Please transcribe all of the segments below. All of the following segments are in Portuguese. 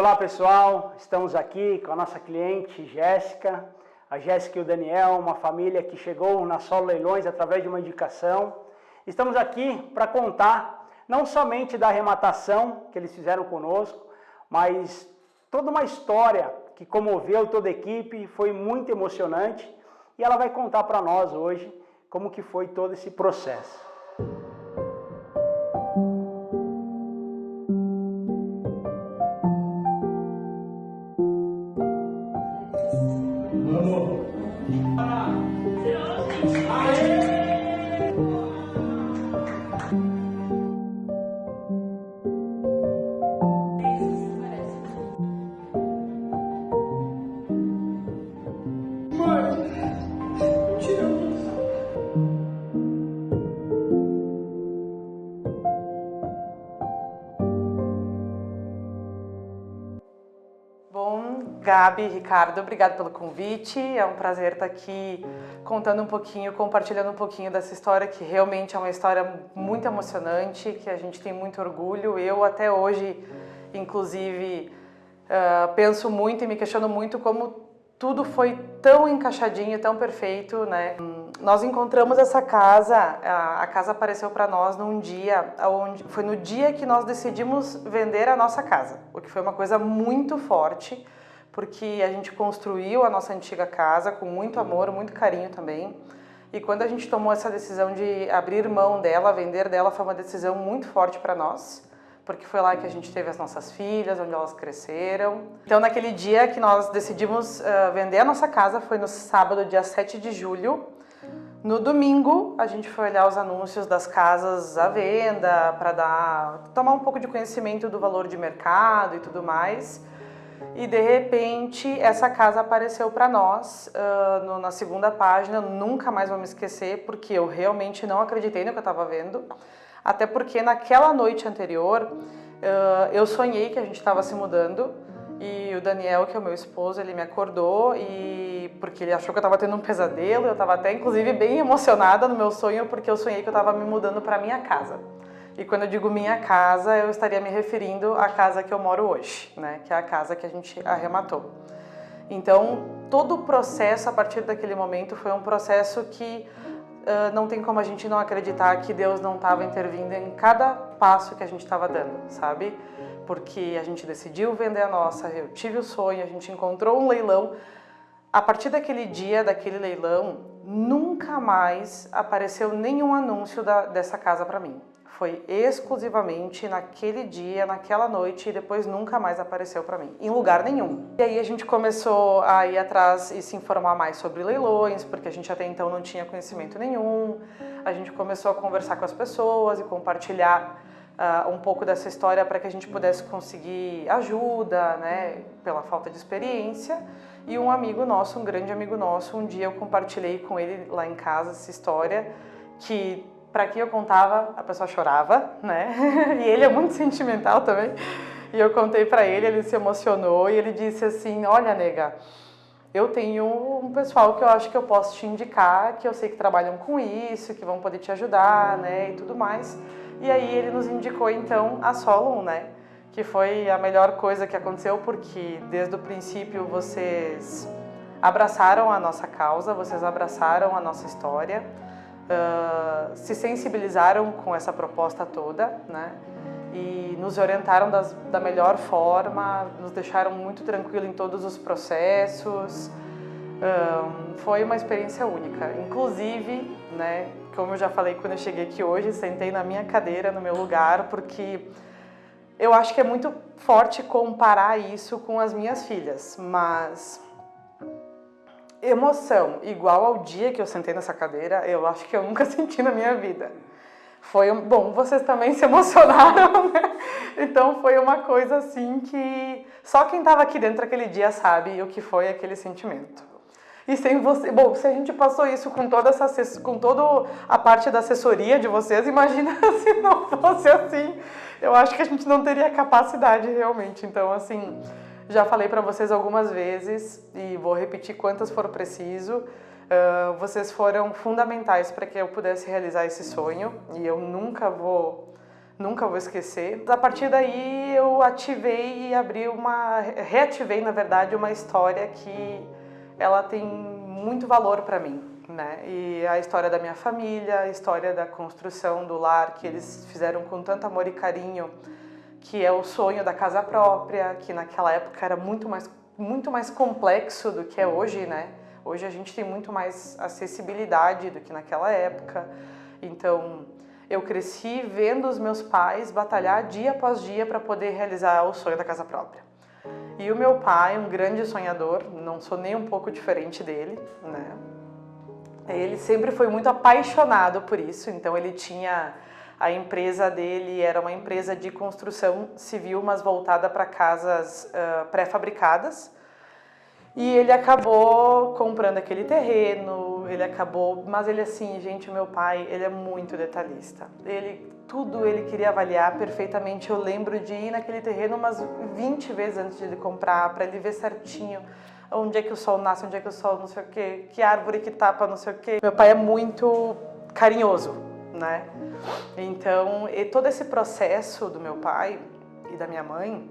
Olá pessoal, estamos aqui com a nossa cliente Jéssica, a Jéssica e o Daniel, uma família que chegou na Solo Leilões através de uma indicação. Estamos aqui para contar não somente da arrematação que eles fizeram conosco, mas toda uma história que comoveu toda a equipe, foi muito emocionante e ela vai contar para nós hoje como que foi todo esse processo. Gabi, Ricardo, obrigado pelo convite. É um prazer estar aqui contando um pouquinho, compartilhando um pouquinho dessa história que realmente é uma história muito emocionante, que a gente tem muito orgulho. Eu até hoje, inclusive, penso muito e me questiono muito como tudo foi tão encaixadinho, tão perfeito, né? Nós encontramos essa casa, a casa apareceu para nós num dia, foi no dia que nós decidimos vender a nossa casa, o que foi uma coisa muito forte, porque a gente construiu a nossa antiga casa com muito amor, muito carinho também. E quando a gente tomou essa decisão de abrir mão dela, vender dela, foi uma decisão muito forte para nós, porque foi lá que a gente teve as nossas filhas, onde elas cresceram. Então, naquele dia que nós decidimos vender a nossa casa, foi no sábado, dia 7 de julho. No domingo, a gente foi olhar os anúncios das casas à venda, para tomar um pouco de conhecimento do valor de mercado e tudo mais. E de repente essa casa apareceu para nós na segunda página. Nunca mais vou me esquecer, porque eu realmente não acreditei no que eu estava vendo, até porque naquela noite anterior eu sonhei que a gente estava se mudando e o Daniel, que é o meu esposo, ele me acordou porque ele achou que eu estava tendo um pesadelo. Eu estava até inclusive bem emocionada no meu sonho, porque eu sonhei que eu estava me mudando para minha casa. E quando eu digo minha casa, eu estaria me referindo à casa que eu moro hoje, né? Que é a casa que a gente arrematou. Então, todo o processo a partir daquele momento foi um processo que não tem como a gente não acreditar que Deus não estava intervindo em cada passo que a gente estava dando, sabe? Porque a gente decidiu vender a nossa, eu tive o sonho, a gente encontrou um leilão. A partir daquele dia, daquele leilão, nunca mais apareceu nenhum anúncio dessa casa para mim. Foi exclusivamente naquele dia, naquela noite, e depois nunca mais apareceu para mim, em lugar nenhum. E aí a gente começou a ir atrás e se informar mais sobre leilões, porque a gente até então não tinha conhecimento nenhum. A gente começou a conversar com as pessoas e compartilhar um pouco dessa história para que a gente pudesse conseguir ajuda, né, pela falta de experiência. E um amigo nosso, um grande amigo nosso, um dia eu compartilhei com ele lá em casa essa história que, para quem eu contava, a pessoa chorava, né? E ele é muito sentimental também. E eu contei para ele, ele se emocionou e ele disse assim: olha, nega, eu tenho um pessoal que eu acho que eu posso te indicar, que eu sei que trabalham com isso, que vão poder te ajudar, né? E tudo mais. E aí ele nos indicou então a Solon, né? Que foi a melhor coisa que aconteceu, porque desde o princípio vocês abraçaram a nossa causa, vocês abraçaram a nossa história. Se sensibilizaram com essa proposta toda, né? E nos orientaram da melhor forma, nos deixaram muito tranquilo em todos os processos. Foi uma experiência única. Inclusive, né, como eu já falei quando eu cheguei aqui hoje, sentei na minha cadeira, no meu lugar, porque eu acho que é muito forte comparar isso com as minhas filhas, mas emoção igual ao dia que eu sentei nessa cadeira, eu acho que eu nunca senti na minha vida. Bom, vocês também se emocionaram, né? Então foi uma coisa assim que só quem estava aqui dentro aquele dia sabe o que foi aquele sentimento. E sem você, bom, se a gente passou isso com toda a parte da assessoria de vocês, imagina se não fosse assim. Eu acho que a gente não teria capacidade realmente. Então, assim, já falei para vocês algumas vezes e vou repetir quantas for preciso. Vocês foram fundamentais para que eu pudesse realizar esse sonho e eu nunca vou Nunca vou esquecer. A partir daí eu ativei e reativei, na verdade, uma história que ela tem muito valor para mim, né? E a história da minha família, a história da construção do lar que eles fizeram com tanto amor e carinho, que é o sonho da casa própria, que naquela época era muito mais complexo do que é hoje, né? Hoje a gente tem muito mais acessibilidade do que naquela época. Então, eu cresci vendo os meus pais batalhar dia após dia para poder realizar o sonho da casa própria. E o meu pai, um grande sonhador, não sou nem um pouco diferente dele, né? Ele sempre foi muito apaixonado por isso, então ele tinha... A empresa dele era uma empresa de construção civil, mas voltada para casas pré-fabricadas. E ele acabou comprando aquele terreno, mas ele assim, gente, o meu pai, ele é muito detalhista. Tudo ele queria avaliar perfeitamente. Eu lembro de ir naquele terreno umas 20 vezes antes de ele comprar, para ele ver certinho onde é que o sol nasce, onde é que o sol não sei o quê, que árvore que tapa, não sei o quê. Meu pai é muito carinhoso, né? Então, todo esse processo do meu pai e da minha mãe,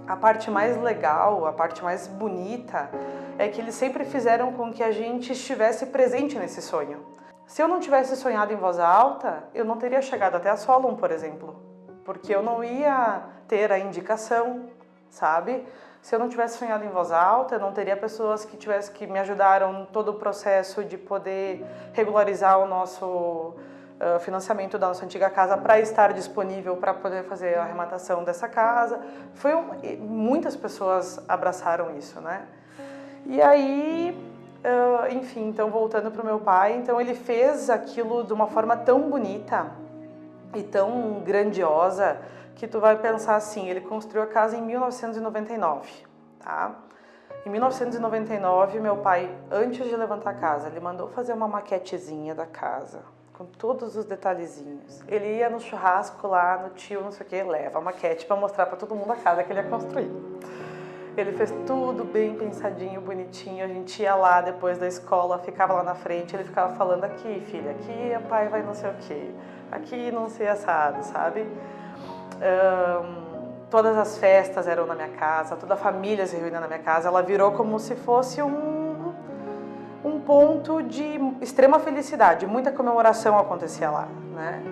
a parte mais legal, a parte mais bonita, é que eles sempre fizeram com que a gente estivesse presente nesse sonho. Se eu não tivesse sonhado em voz alta, eu não teria chegado até a Solon, por exemplo, porque eu não ia ter a indicação, sabe? Se eu não tivesse sonhado em voz alta, eu não teria pessoas que me ajudaram em todo o processo de poder regularizar o nosso financiamento da nossa antiga casa para estar disponível para poder fazer a arrematação dessa casa. Muitas pessoas abraçaram isso, né? E aí, enfim, então voltando para o meu pai, então ele fez aquilo de uma forma tão bonita e tão grandiosa que tu vai pensar assim, ele construiu a casa em 1999, tá? Em 1999, meu pai, antes de levantar a casa, ele mandou fazer uma maquetezinha da casa, com todos os detalhezinhos. Ele ia no churrasco lá, no tio, não sei o que, leva a maquete para mostrar para todo mundo a casa que ele ia construir. Ele fez tudo bem pensadinho, bonitinho. A gente ia lá depois da escola, ficava lá na frente, ele ficava falando aqui, filha, aqui o pai vai não sei o que, aqui não sei assado, sabe? Todas as festas eram na minha casa, toda a família se reunia na minha casa. Ela virou como se fosse um ponto de extrema felicidade, muita comemoração acontecia lá, né?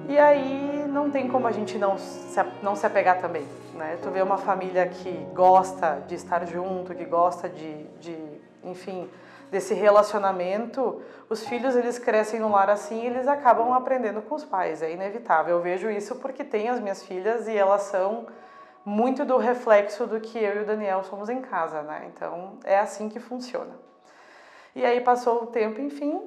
E aí não tem como a gente não se apegar também, né? Tu vê uma família que gosta de estar junto, que gosta enfim, desse relacionamento, os filhos eles crescem no lar assim e eles acabam aprendendo com os pais, é inevitável. Eu vejo isso porque tenho as minhas filhas e elas são muito do reflexo do que eu e o Daniel somos em casa, né? Então é assim que funciona. E aí passou o tempo, enfim,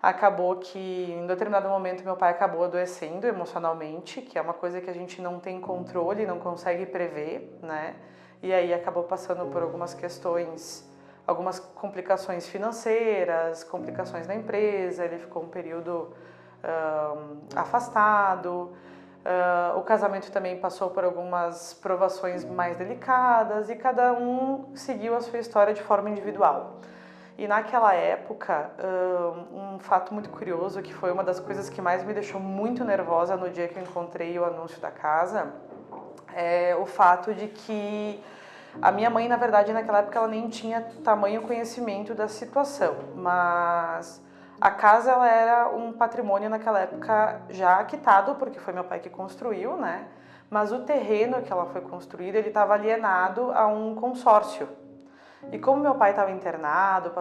acabou que em determinado momento meu pai acabou adoecendo emocionalmente, que é uma coisa que a gente não tem controle, não consegue prever, né? E aí acabou passando por algumas questões, algumas complicações financeiras, complicações na empresa, ele ficou um período afastado. O casamento também passou por algumas provações mais delicadas e cada um seguiu a sua história de forma individual. E naquela época, um fato muito curioso, que foi uma das coisas que mais me deixou muito nervosa no dia que eu encontrei o anúncio da casa, é o fato de que a minha mãe, na verdade, naquela época, ela nem tinha tamanho conhecimento da situação, mas a casa ela era um patrimônio naquela época já quitado, porque foi meu pai que construiu, né? Mas o terreno que ela foi construída, ele estava alienado a um consórcio. E como meu pai estava internado,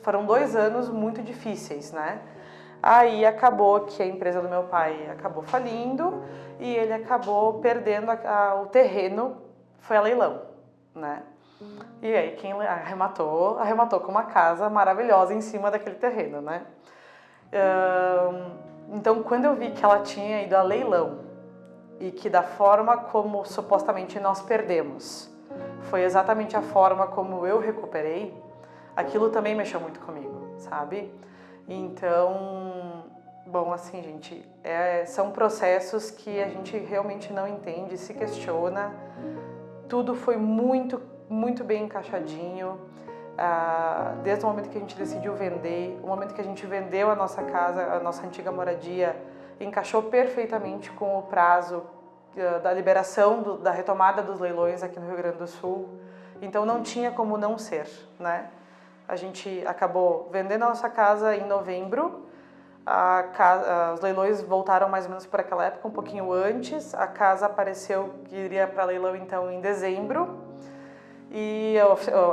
foram 2 anos muito difíceis, né? Aí acabou que a empresa do meu pai acabou falindo e ele acabou perdendo o terreno, foi a leilão, né? E aí quem arrematou com uma casa maravilhosa em cima daquele terreno, né? Então quando eu vi que ela tinha ido a leilão e que da forma como supostamente nós perdemos, foi exatamente a forma como eu recuperei, aquilo também mexeu muito comigo, sabe? Então, bom, assim, gente, são processos que a gente realmente não entende, se questiona. Tudo foi muito, muito bem encaixadinho. Desde o momento que a gente decidiu vender, o momento que a gente vendeu a nossa casa, a nossa antiga moradia, encaixou perfeitamente com o prazo da liberação, da retomada dos leilões aqui no Rio Grande do Sul. Então não tinha como não ser, né? A gente acabou vendendo a nossa casa em novembro, os leilões voltaram mais ou menos por aquela época, um pouquinho antes, a casa apareceu que iria para leilão então em dezembro, e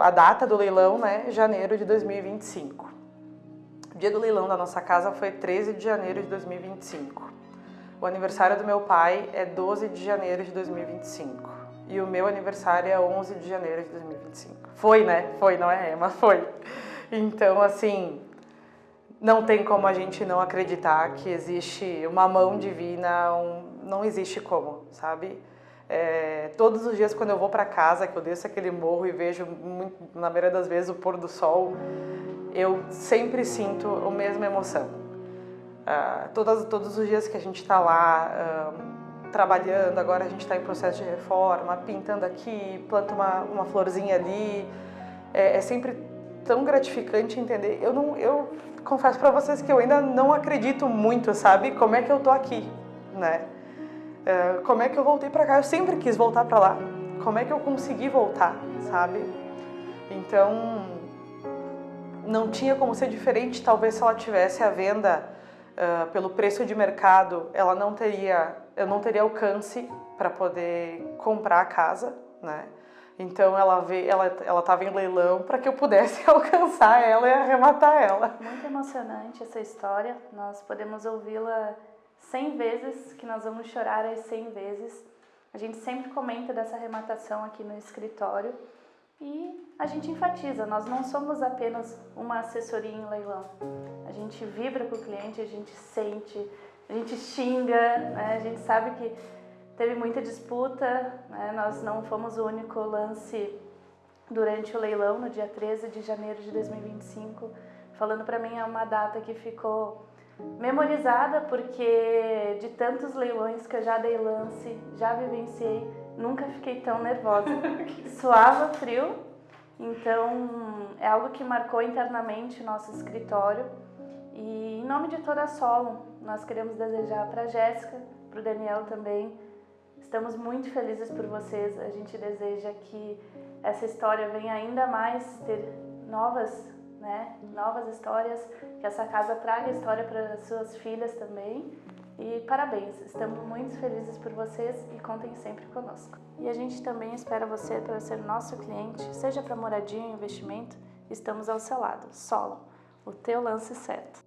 a data do leilão, né, janeiro de 2025. O dia do leilão da nossa casa foi 13 de janeiro de 2025. O aniversário do meu pai é 12 de janeiro de 2025. E o meu aniversário é 11 de janeiro de 2025. Foi, né? Foi, não é? Mas foi. Então, assim, não tem como a gente não acreditar que existe uma mão divina, não existe como, sabe? Todos os dias quando eu vou para casa, que eu desço aquele morro e vejo, na maioria das vezes, o pôr do sol, eu sempre sinto a mesma emoção. Todos os dias que a gente está lá trabalhando, agora a gente está em processo de reforma, pintando aqui, planta uma florzinha ali, é sempre tão gratificante entender. Eu confesso para vocês que eu ainda não acredito muito, sabe, como é que eu tô aqui, né? Como é que eu voltei para cá? Eu sempre quis voltar para lá. Como é que eu consegui voltar, sabe? Então, não tinha como ser diferente. Talvez se ela tivesse à venda pelo preço de mercado, eu não teria alcance para poder comprar a casa, né? Então ela estava em leilão para que eu pudesse alcançar ela e arrematar ela. Muito emocionante essa história. Nós podemos ouvi-la 100 vezes, que nós vamos chorar as 100 vezes. A gente sempre comenta dessa arrematação aqui no escritório e a gente enfatiza, nós não somos apenas uma assessoria em leilão. A gente vibra com o cliente, a gente sente, a gente xinga, né? A gente sabe que teve muita disputa, né? Nós não fomos o único lance durante o leilão, no dia 13 de janeiro de 2025. Falando para mim, é uma data que ficou memorizada, porque de tantos leilões que eu já dei lance, já vivenciei, nunca fiquei tão nervosa. Suava frio, então é algo que marcou internamente o nosso escritório. E em nome de toda a Solo, nós queremos desejar para a Jéssica, para o Daniel também, estamos muito felizes por vocês. A gente deseja que essa história venha ainda mais ter novas histórias, que essa casa traga história para suas filhas também. E parabéns, estamos muito felizes por vocês e contem sempre conosco. E a gente também espera você para ser nosso cliente, seja para moradia ou investimento, estamos ao seu lado. Solo, o teu lance certo.